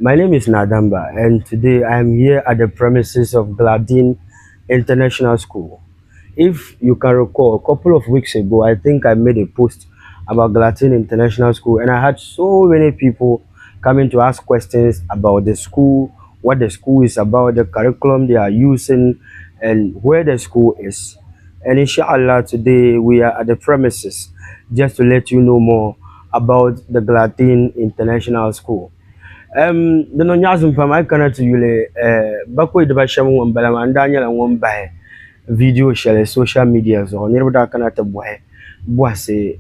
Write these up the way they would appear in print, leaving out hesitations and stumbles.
My name is Nadamba, and today I am here at the premises of GLATING International School. If you can recall, a couple of weeks ago, I think I made a post about GLATING International School, and I had so many people coming to ask questions about the school, what the school is about, the curriculum they are using, and where the school is. And inshallah, today we are at the premises just to let you know more about the GLATING International School. The no nyazum pam I cannot yule bako idaba shamu wambala mandanya la wambahe video share social media so nirbuda kana tabwahe bwase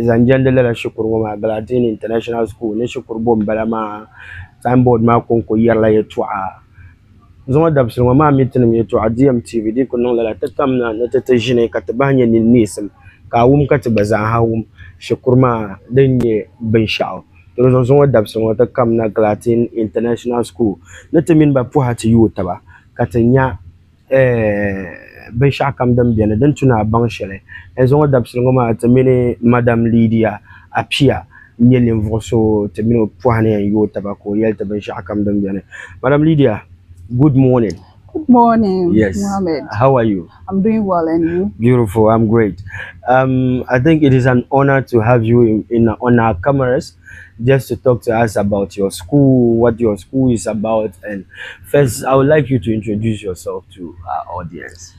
zanjandela la shukuru ma GLATING International School ne shukuru bombala ma signboard ma konko yerla yetwa zoma dabsul ma mitin mi yetwa DMTV di kuno la tatamna na tatajine katabanya ni nisam ka wum katabaza hawum shukuru ma denye ben shao Nous avons d'absence comme na GLATING International School. Notre mine ba pour hati yutaba. Katanya ben shakam dam bien den tuna banchele. Elles ont d'absence ma terminer Madame Lydia Apia nyele mvoso terminer pour hané yutaba ko yelta ben shakam dam bien. Madame Lydia, good morning. Good morning, yes. Mohammed. How are you? I'm doing well, and you? Beautiful, I'm great. I think it is an honor to have you on our cameras just to talk to us about your school, what your school is about. And first, I would like you to introduce yourself to our audience.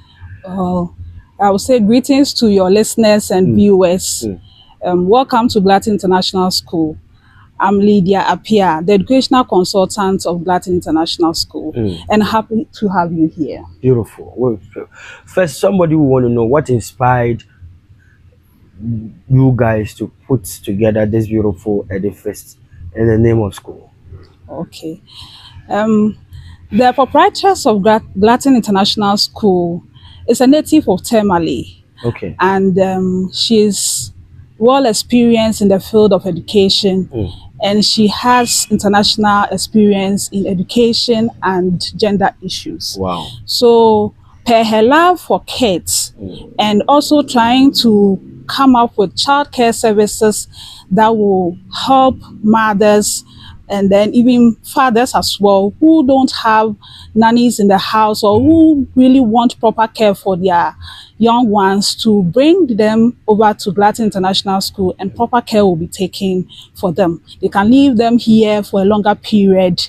I would say greetings to your listeners and viewers. Welcome to GLATING International School. I'm Lydia Apia, the educational consultant of GLATING International School, and happy to have you here. Beautiful. Well, first, somebody will want to know what inspired you guys to put together this beautiful edifice in the name of school. Okay. The proprietress of GLATING International School is a native of Tamale. Okay. And she's well experienced in the field of education. And she has international experience in education and gender issues. Wow. So per her love for kids and also trying to come up with childcare services that will help mothers and then even fathers as well who don't have nannies in the house or who really want proper care for their young ones, to bring them over to GLATING International School, and proper care will be taken for them. They can leave them here for a longer period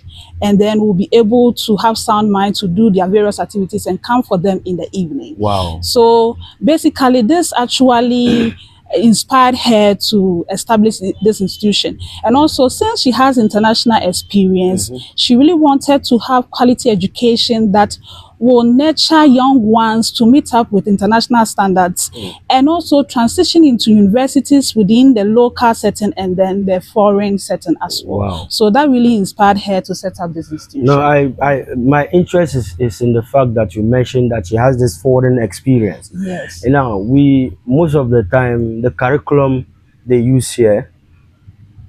and then will be able to have sound mind to do their various activities and come for them in the evening. Wow. So basically this actually inspired her to establish this institution. And also, since she has international experience, she really wanted to have quality education that will nurture young ones to meet up with international standards and also transition into universities within the local setting and then the foreign setting as well. Wow. So that really inspired her to set up this institution. No, my interest is in the fact that you mentioned that she has this foreign experience. Yes. You know, most of the time the curriculum they use here,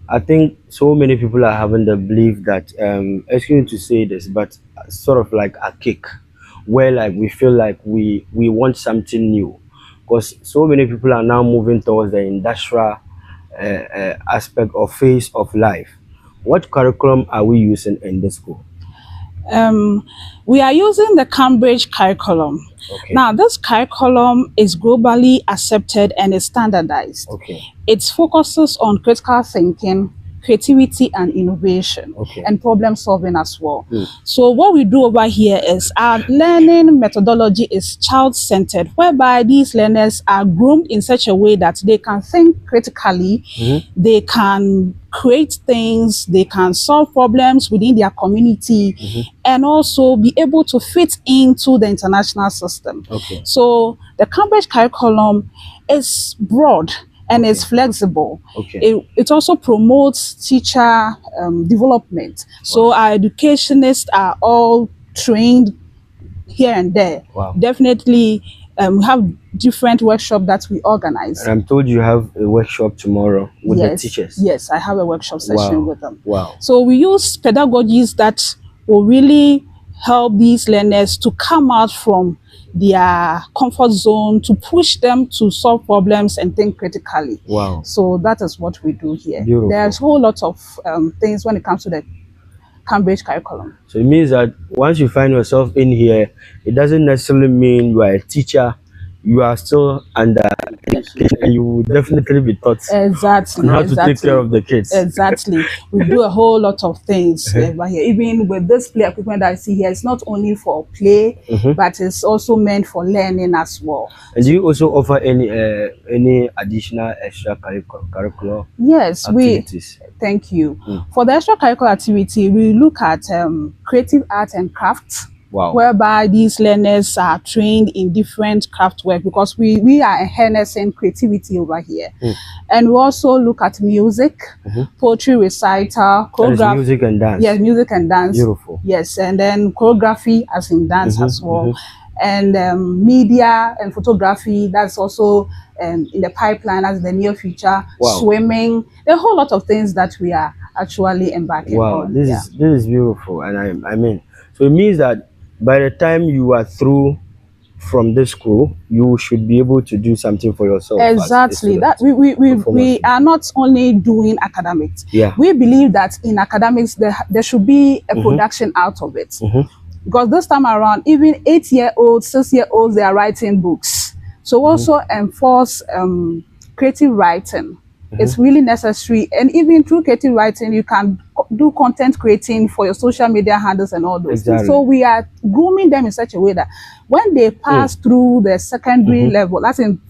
I think so many people are having the belief that excuse me to say this, but sort of like a kick, where like we feel like we want something new, because so many people are now moving towards the industrial aspect or phase of life. What curriculum are we using in the school? We are using the Cambridge curriculum. Okay. Now, this curriculum is globally accepted and is standardized. Okay. It focuses on critical thinking, creativity and innovation, and problem solving as well. So what we do over here is our learning methodology is child-centered, whereby these learners are groomed in such a way that they can think critically, they can create things, they can solve problems within their community, and also be able to fit into the international system. Okay. So the Cambridge curriculum is broad and it's flexible. Okay. It also promotes teacher development. So our educationists are all trained here and there. Wow. Definitely, we have different workshops that we organize. And I'm told you have a workshop tomorrow with the teachers. Yes, I have a workshop session with them. Wow. So we use pedagogies that will really help these learners to come out from their comfort zone, to push them to solve problems and think critically. Wow. So that is what we do here. Beautiful. There's a whole lot of things when it comes to the Cambridge curriculum. So it means that once you find yourself in here, it doesn't necessarily mean you are a teacher. You are still under education, and you will definitely be taught Exactly, on how to take care of the kids. Exactly. We do a whole lot of things over here. Even with this play equipment that I see here, it's not only for play, but it's also meant for learning as well. And do you also offer any additional extracurricular Yes, activities? Thank you. For the extracurricular activity, we look at creative art and crafts. Wow. Whereby these learners are trained in different craft work, because we are harnessing creativity over here. And we also look at music, poetry recital, choreography. Music and dance. Yes, music and dance. Beautiful. Yes, and then choreography as in dance as well. And media and photography, that's also in the pipeline as the near future. Wow. Swimming, a whole lot of things that we are actually embarking on. Wow, this is beautiful. And I mean, so it means that by the time you are through from this school, you should be able to do something for yourself. Exactly. That we are not only doing academics. Yeah. We believe that in academics there should be a production out of it. Because this time around, even 8-year-olds, 6-year-olds, they are writing books. So also enforce creative writing. It's really necessary, and even through creative writing, you can do content creating for your social media handles and all those things. So we are grooming them in such a way that when they pass through the secondary level, that's in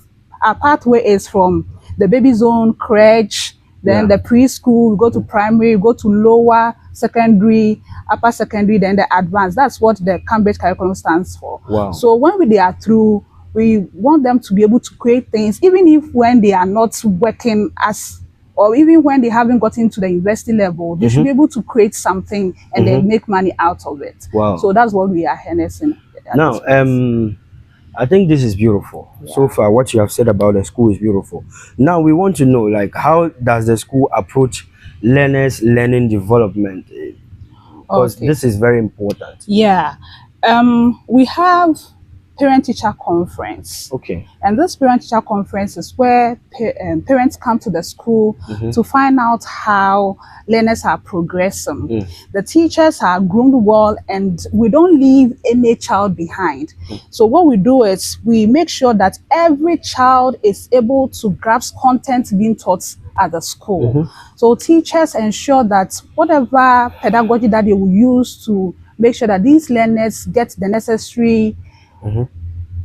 our pathway is from the baby zone, crèche, then the preschool, go to primary, go to lower secondary, upper secondary, then the advanced. That's what the Cambridge curriculum stands for. Wow. So when they are through, we want them to be able to create things, even if when they are not working as, or even when they haven't gotten to the university level, they should be able to create something and then make money out of it. Wow. So that's what we are harnessing. Now, I think this is beautiful. So far, what you have said about the school is beautiful. Now, we want to know, like, how does the school approach learners' learning development? Because this is very important. Yeah. We have parent-teacher conference. Okay. And this parent-teacher conference is where parents come to the school to find out how learners are progressing. The teachers are groomed well, and we don't leave any child behind. So what we do is we make sure that every child is able to grasp content being taught at the school. So teachers ensure that whatever pedagogy that they will use to make sure that these learners get the necessary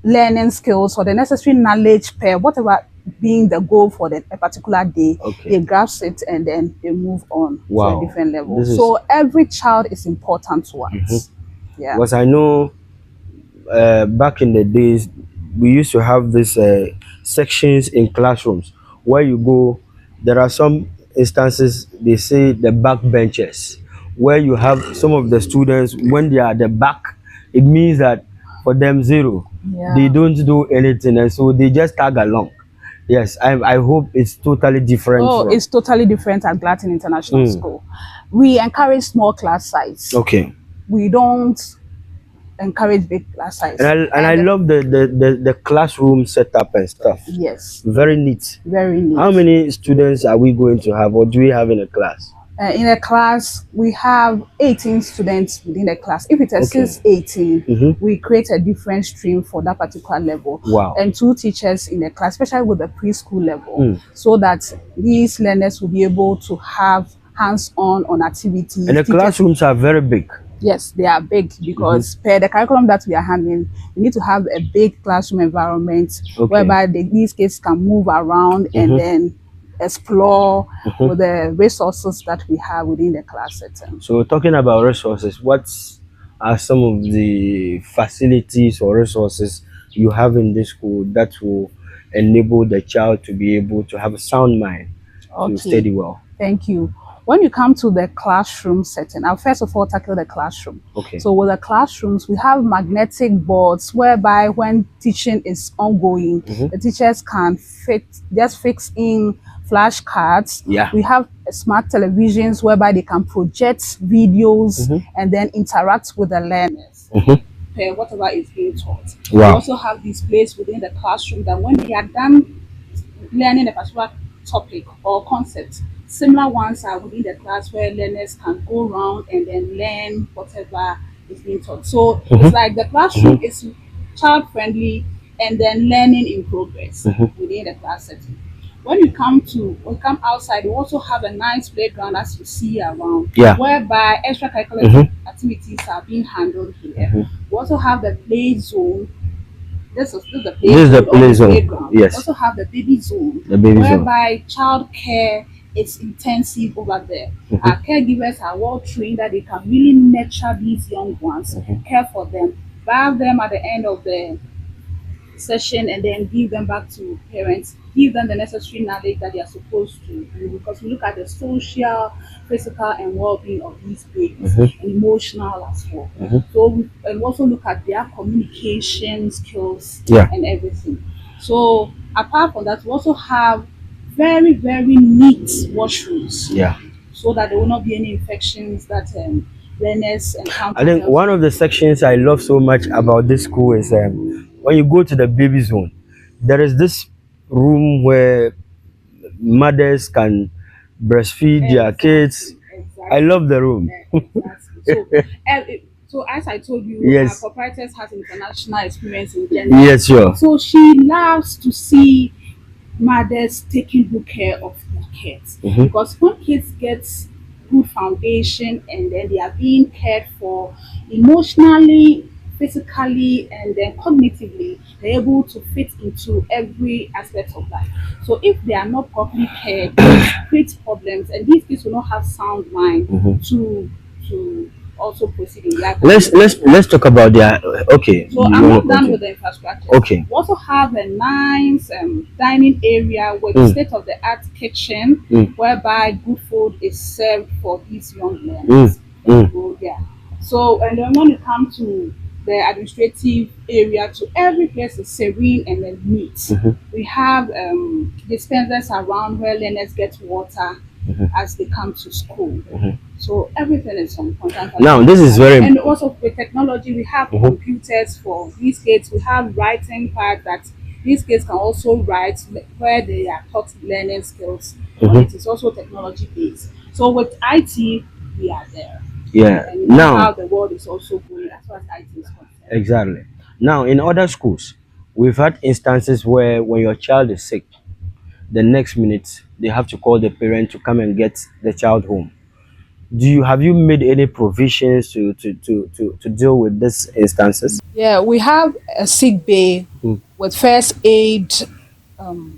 learning skills or the necessary knowledge per whatever being the goal for a particular day, they grasp it and then they move on to a different level. So every child is important to us. Yeah. Because I know back in the days, we used to have this sections in classrooms where you go. There are some instances, they say the back benches, where you have some of the students, when they are at the back, it means that for them zero. They don't do anything, and so they just tag along. Yes, I hope it's totally different. Oh, it's totally different at GLATING International School. We encourage small class size. Okay. We don't encourage big class size. And I love the classroom setup and stuff. Yes. Very neat. Very neat. How many students are we going to have, or do we have in a class? In a class, we have 18 students within the class. If it exceeds 18, we create a different stream for that particular level. Wow. And 2 teachers in the class, especially with the preschool level, so that these learners will be able to have hands-on activities. And the classrooms are very big. Yes, they are big because per the curriculum that we are handling, we need to have a big classroom environment whereby these kids can move around and then explore with the resources that we have within the class setting. So talking about resources, what are some of the facilities or resources you have in this school that will enable the child to be able to have a sound mind to study well? Thank you. When you come to the classroom setting, I'll first of all tackle the classroom. So with the classrooms, we have magnetic boards whereby when teaching is ongoing, the teachers can just fix in flashcards. We have smart televisions whereby they can project videos and then interact with the learners. Whatever is being taught. We also have displays within the classroom that when they are done learning a particular topic or concept, Similar ones are within the class where learners can go around and then learn whatever is being taught. So it's Mm-hmm. like the classroom Mm-hmm. is child friendly and then learning in progress Mm-hmm. within the class setting. When you come outside, we also have a nice playground as you see around, Yeah. whereby extracurricular Mm-hmm. activities are being handled here. Mm-hmm. We also have the play zone. This is the play This is the zone or play the zone. playground. We Yes, also have the baby zone, the baby zone. whereby child care is intensive over there. Our Mm-hmm. caregivers are well trained that they can really nurture these young ones, care for them, bath them at the end of the session, and then give them back to parents, give them the necessary knowledge that they are supposed to do, because we look at the social, physical, and well-being of these babies, Mm-hmm. and emotional as well. Mm-hmm. So and also look at their communication skills Yeah. and everything. So apart from that, we also have very, very neat washrooms, Yeah. so that there will not be any infections that learners I encounter think one of the elsewhere. sections I love so much about this school is when you go to the baby zone, there is this room where mothers can breastfeed their kids. Exactly, I exactly, love the room. exactly. So, so as I told you, our Yes. proprietress has international experience in gender. Yes, sure. So she loves to see mothers taking good care of their kids, Mm-hmm. because when kids get good foundation and then they are being cared for emotionally, physically, and then cognitively, they're able to fit into every aspect of life. So if they are not properly cared, it creates problems, and these kids will not have sound mind Mm-hmm. to also proceed in their Let's academic let's development. let's talk about their. Okay, So you I'm want not to done with continue? the infrastructure. Okay. We also have a nice dining area with Mm. state-of-the-art kitchen, Mm. whereby good food is served for these young Mm. learners. Mm. So yeah. So and then when it comes to the administrative area, to every place is serene and then neat. Mm-hmm. We have dispensers around where learners get water Mm-hmm. as they come to school. Mm-hmm. So everything is on point. Now this is very. And also with technology, we have Mhm. computers for these kids. We have writing part that these kids can also write, where they are taught learning skills. When Mhm. it is also technology based. So with IT, we are there. Yeah. And you know how Now the world is also going as far as IT is concerned. exactly. Now in other schools, we've had instances where when your child is sick, the next minute they have to call the parent to come and get the child home. Do you have you made any provisions to deal with these instances? Yeah, we have a sick bay Mm. with first aid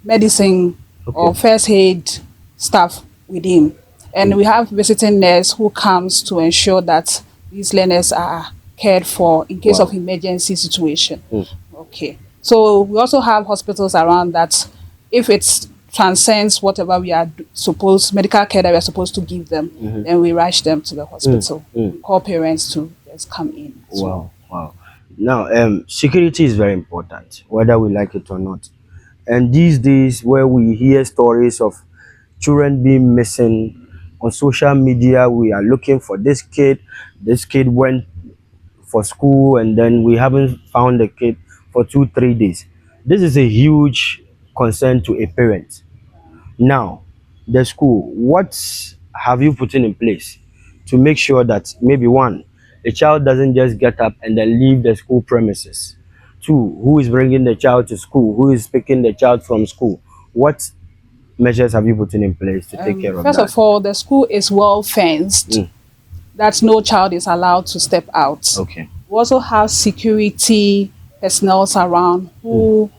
medicine Okay. or first aid staff within. And Mm. we have visiting nurse who comes to ensure that these learners are cared for in case of Wow. emergency situation. Mm. Okay. So we also have hospitals around that if it transcends whatever we are supposed medical care that we are supposed to give them, Mhm. then we rush them to the Mm. hospital. Mm. We call parents to just come in as well. Wow. Wow. Now, security is very important, whether we like it or not. And these days, where we hear stories of children being missing on social media, we are looking for this kid. This kid went for school, and then we haven't found the kid for 2 3 days. This is a huge concern to a parent. Now, the school, what have you put in place to make sure that maybe one, a child doesn't just get up and then leave the school premises? Two, who is bringing the child to school? Who is picking the child from school? What measures have you put in place to take care of First that? of all, the school is well fenced, Mm, that no child is allowed to step out. okay. We also have security personnel around Mm, who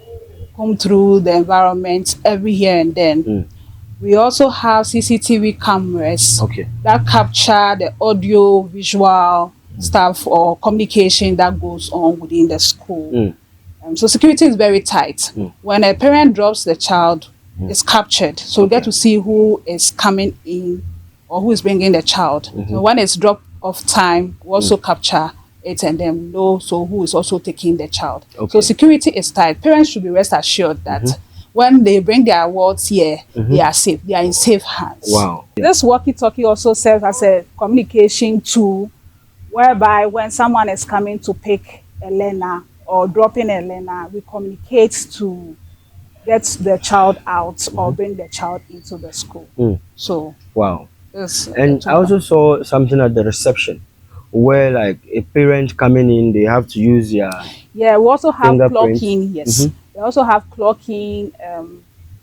come through the environment every here and then. mm, We also have CCTV cameras okay. that capture the audio, visual stuff or communication that goes on within the school. Mm, So security is very tight. mm, When a parent drops the child, it's captured. So we get okay. to see who is coming in or who is bringing the child. So when it's drop off time, we also capture it and then we know so who is also taking the child. Okay. So security is tight. Parents should be rest assured that when they bring their wards here, they are safe. They are in safe hands. Wow. This walkie-talkie also serves as a communication tool, whereby when someone is coming to pick a learner or dropping a learner, we communicate to get the child out or bring the child into the school. Mm. So Wow. this the And I two. also saw something at the reception where like a parent coming in, they have to use their Yeah, we also have fingerprint. clocking. Yes, Mm-hmm. we also have clocking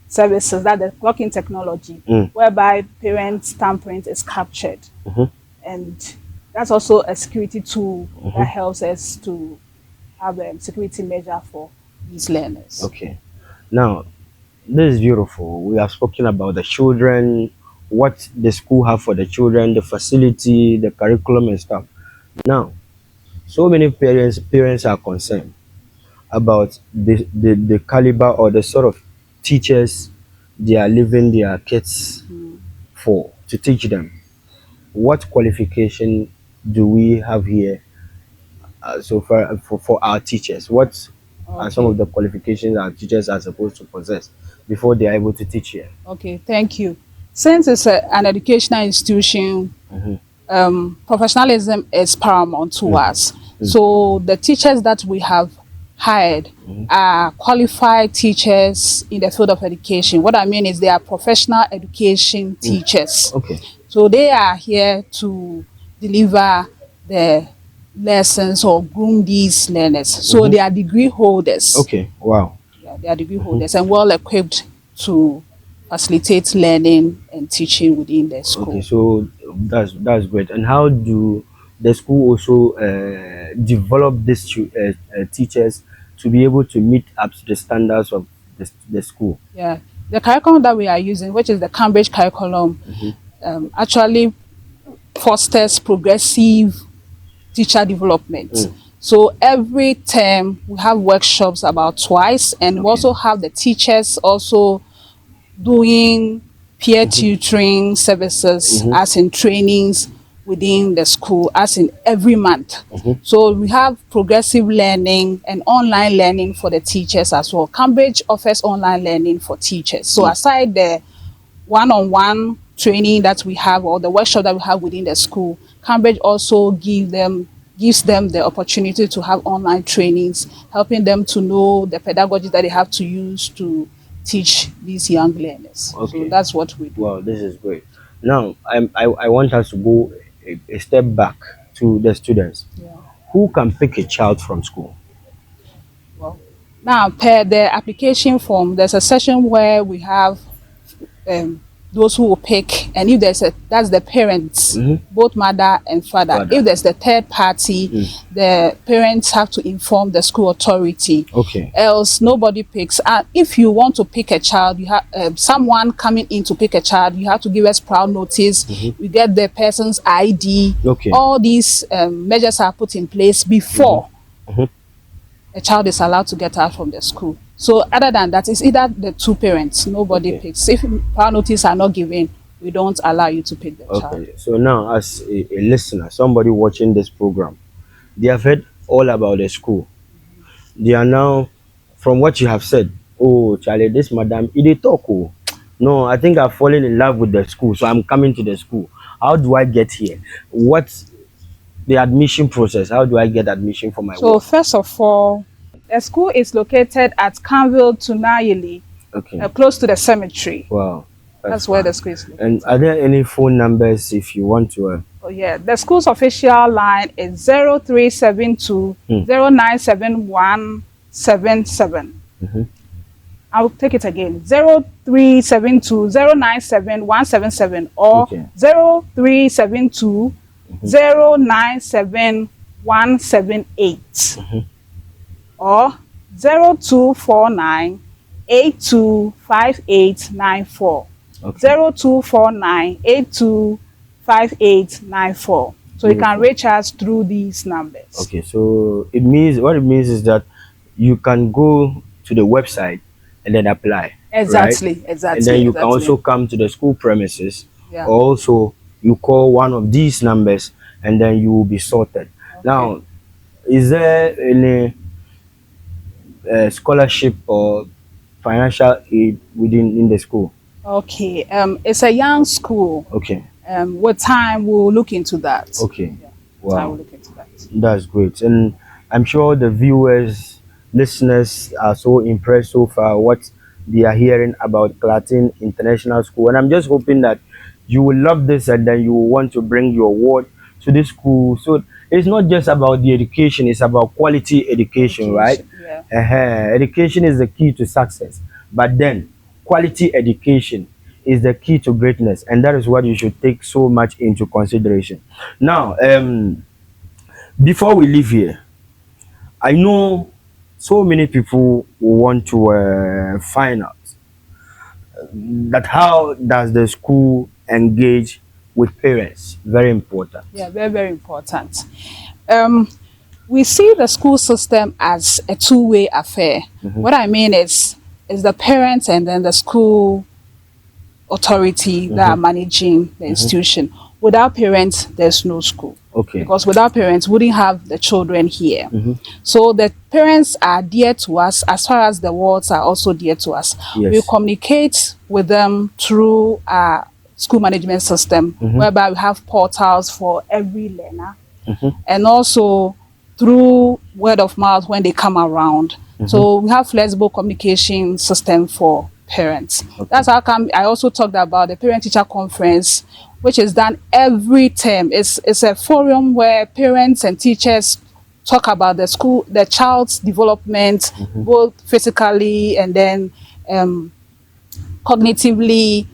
services, that the clocking technology, Mm. whereby parents' thumbprint is captured, Mm-hmm. and that's also a security tool Mm-hmm. that helps us to have a security measure for these learners. Okay. Now, this is beautiful. We have spoken about the children, what the school have for the children, the facility, the curriculum and stuff. Now, so many parents are concerned about the caliber or the sort of teachers they are leaving their kids for to teach them. What qualification do we have here so far for our teachers? What are some Okay. of the qualifications our teachers are supposed to possess before they are able to teach here? Okay, thank you. Since it's an educational institution, Mm-hmm. professionalism is paramount to us. So the teachers that we have hired are qualified teachers in the field of education. What I mean is they are professional education teachers. Okay. So they are here to deliver the lessons or groom these learners. So they are degree holders. Okay. Wow. Yeah, they are degree holders and well equipped to facilitate learning and teaching within the Okay. school. So that's great. And how do the school also develop these teachers to be able to meet up to the standards of the school? Yeah, the curriculum that we are using, which is the Cambridge curriculum, actually fosters progressive teacher development. So every term we have workshops about twice, and we Okay. also have the teachers also doing peer tutoring services, as in trainings within the school, as in every month. So we have progressive learning and online learning for the teachers as well. Cambridge offers online learning for teachers. So aside the one-on-one training that we have or the workshop that we have within the school, Cambridge also gives them the opportunity to have online trainings, helping them to know the pedagogy that they have to use to teach these young learners. So Okay. that's what we do. Wow, this is great. Now, I want us to go a step back to the students. Yeah. Who can pick a child from school? Well, now per the application form, there's a section where we have um, those who will pick, and if there's a that's the parents, both mother and father. Father. If there's the third party, the parents have to inform the school authority. Okay. Else nobody picks. And if you want to pick a child, you have someone coming in to pick a child, you have to give us prior notice. We get the person's ID. Okay. All these measures are put in place before a child is allowed to get out from the school. So other than that, it's either the two parents, nobody Okay. picks. If prior notice are not given, we don't allow you to pick the child. Okay. So now, as a listener, somebody watching this program, they have heard all about the school. They are now, from what you have said, oh, Charlie, this madam, they talk. Oh. No, I think I've fallen in love with the school, so I'm coming to the school. How do I get here? What's the admission process? How do I get admission for my So work? first of all, the school is located at Canville Tunayili, Okay. close to the cemetery. Wow. That's where fine. the school is located. And are there any phone numbers if you want to? Oh yeah, the school's official line is 0372 097177. I'll take it again. 0372 097177 or Okay. 0372 097178 or 0249 825894. Okay. 0249 825894. So you can Beautiful. reach us through these numbers. Okay, so it means what it means is that you can go to the website and then apply. Exactly, right? exactly. And then you can exactly. also come to the school premises. Yeah. Or also you call one of these numbers and then you will be sorted. Now, is there any scholarship or financial aid within in the school? Okay, it's a young school. Okay. With time we'll look into that. Okay. Yeah. Time we'll Wow. look into that. That's great. And I'm sure the viewers, listeners are so impressed so far what they are hearing about Glatin International School. And I'm just hoping that you will love this and then you will want to bring your word to the school. So it's not just about the education, it's about quality education, right? Education, yeah. Education is the key to success. But then quality education is the key to greatness, and that is what you should take so much into consideration. Now, before we leave here, I know so many people want to find out that how does the school engage with parents. Very important. Yeah, very, very important. Um, we see the school system as a two-way affair. What I mean is the parents and then the school authority that are managing the institution. Without parents, there's no school. Okay. Because without parents, we wouldn't have the children here. So the parents are dear to us as far as the wards are also dear to us. Yes. We communicate with them through our school management system, whereby we have portals for every learner, and also through word of mouth when they come around. So we have flexible communication system for parents. That's how come I also talked about the parent teacher conference, which is done every term. It's a forum where parents and teachers talk about the school, the child's development, both physically and then cognitively,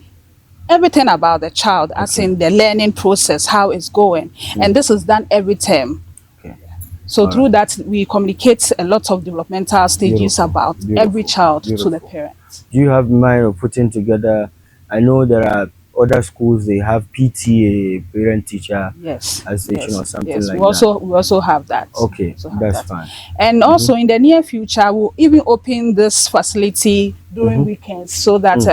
everything about the child, as in the learning process, how it's going. And this is done every term. Okay. So through that, we communicate a lot of developmental stages Beautiful. about Beautiful. every child to Beautiful. the parents. Do you have in mind of putting together? I know there are other schools, they have PTA, parent teacher Yes. association or something yes. like We also have that. Okay, We also have that's that. fine. And also in the near future, we'll even open this facility during weekends so that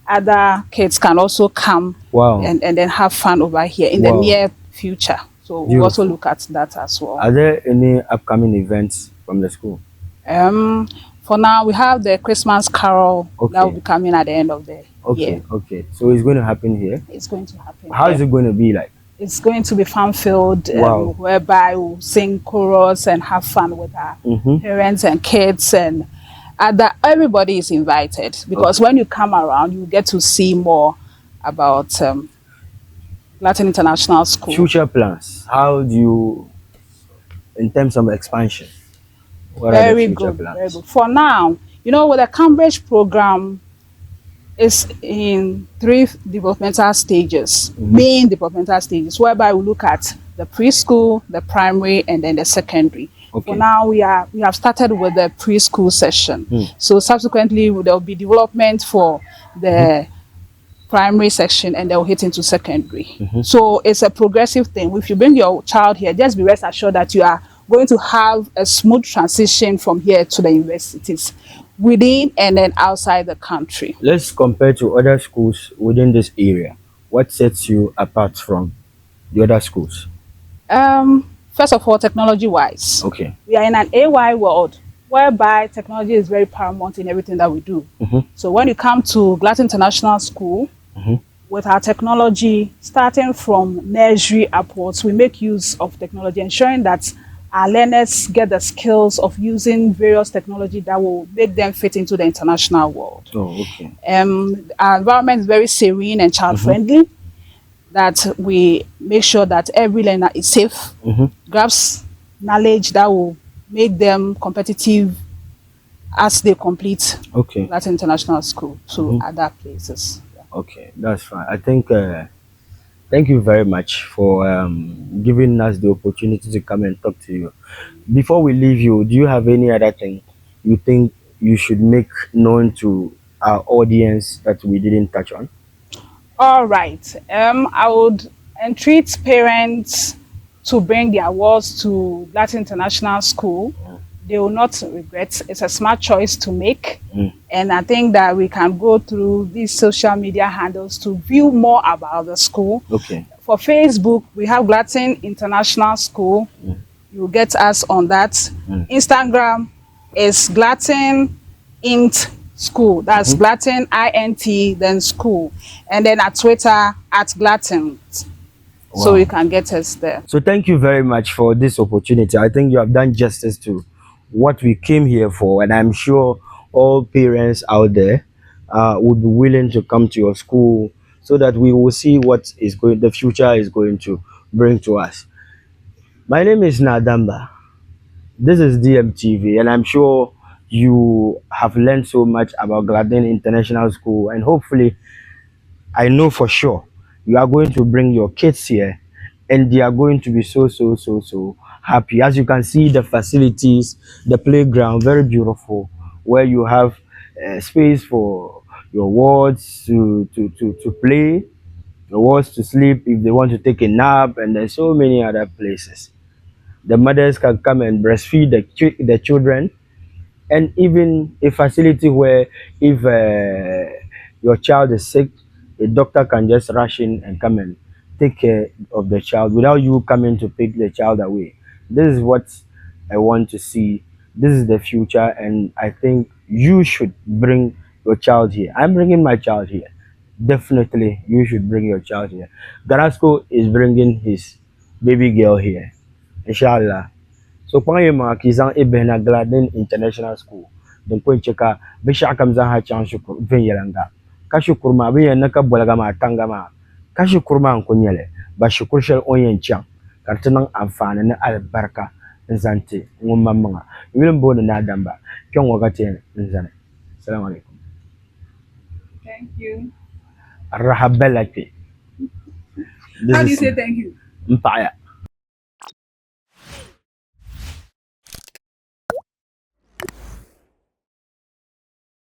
other kids can also come Wow. and then have fun over here in the Wow. near future. So we'll also look at that as well. Are there any upcoming events from the school? For now, we have the Christmas Carol that will be coming at the end of the year. Okay. So it's going to happen here. It's going to happen. How is it going to be like? It's going to be fun-filled, Wow. whereby we'll sing chorus and have fun with our parents and kids, and everybody is invited, because when you come around, you get to see more about Latin International School. Future plans. How do you, in terms of expansion? What are the Very future good, plans? very good. For now, with the Cambridge program, is in 3 developmental stages, main developmental stages, whereby we look at the preschool, the primary, and then the secondary. Okay. For now, we have started with the preschool session. So subsequently, there will be development for the primary section, and they'll hit into secondary. So it's a progressive thing. If you bring your child here, just be rest assured that you are going to have a smooth transition from here to the universities, within and then outside the country. Let's compare to other schools within this area. What sets you apart from the other schools? First of all, technology-wise. Okay. We are in an AI world whereby technology is very paramount in everything that we do. So when you come to Glatin International School, with our technology, starting from nursery upwards, we make use of technology, ensuring that our learners get the skills of using various technology that will make them fit into the international world. Oh, okay. Our environment is very serene and child-friendly, that we make sure that every learner is safe, grasps knowledge that will make them competitive as they complete that international school to other places. Okay, that's fine. I think thank you very much for giving us the opportunity to come and talk to you. Before we leave you, do you have any other thing you think you should make known to our audience that we didn't touch on? All right. I would entreat parents to bring their wards to Latin International School. They will not regret. It's a smart choice to make. And I think that we can go through these social media handles to view more about the school. Okay. For Facebook, we have Glatin International School. You'll get us on that. Instagram is Glatin Int School. That's Glatin INT, then school. And then at Twitter, at Glatin. Wow. So you can get us there. So thank you very much for this opportunity. I think you have done justice to what we came here for, and I'm sure all parents out there would be willing to come to your school so that we will see what is going the future is going to bring to us. My name is Nadamba. This is DMTV, and I'm sure you have learned so much about Gladden International School, and hopefully I know for sure you are going to bring your kids here and they are going to be so happy. As you can see, the facilities, the playground, very beautiful, where you have space for your wards to play, your wards to sleep if they want to take a nap, and there's so many other places. The mothers can come and breastfeed the children, and even a facility where if your child is sick, a doctor can just rush in and come and take care of the child without you coming to pick the child away. This is what I want to see. This is the future, and I think you should bring your child here. I'm bringing my child here. Definitely, you should bring your child here. Garasco is bringing his baby girl here. Inshallah. So kpaŋ ye maŋa ka yi zaŋ bihi na Gladden International School din pun chɛ ka binshaɣu kam zaaha chaŋ shikuru viɛnyɛlinga ka shikuru maa bin yɛn ni ka boliga maa tanga maa ka shikuru maa n ku nyɛli ba shikuru shɛli o yɛn chaŋ ka di ti niŋ anfaani ni alibarika n zaŋ ti ŋun maŋmaŋa yuli n booni naa damba kpɛŋ ŋɔ ka ti n zani. Salamu alaikum. Thank you. Rahabella kpe. How do you say thank you? Mpaɣaya.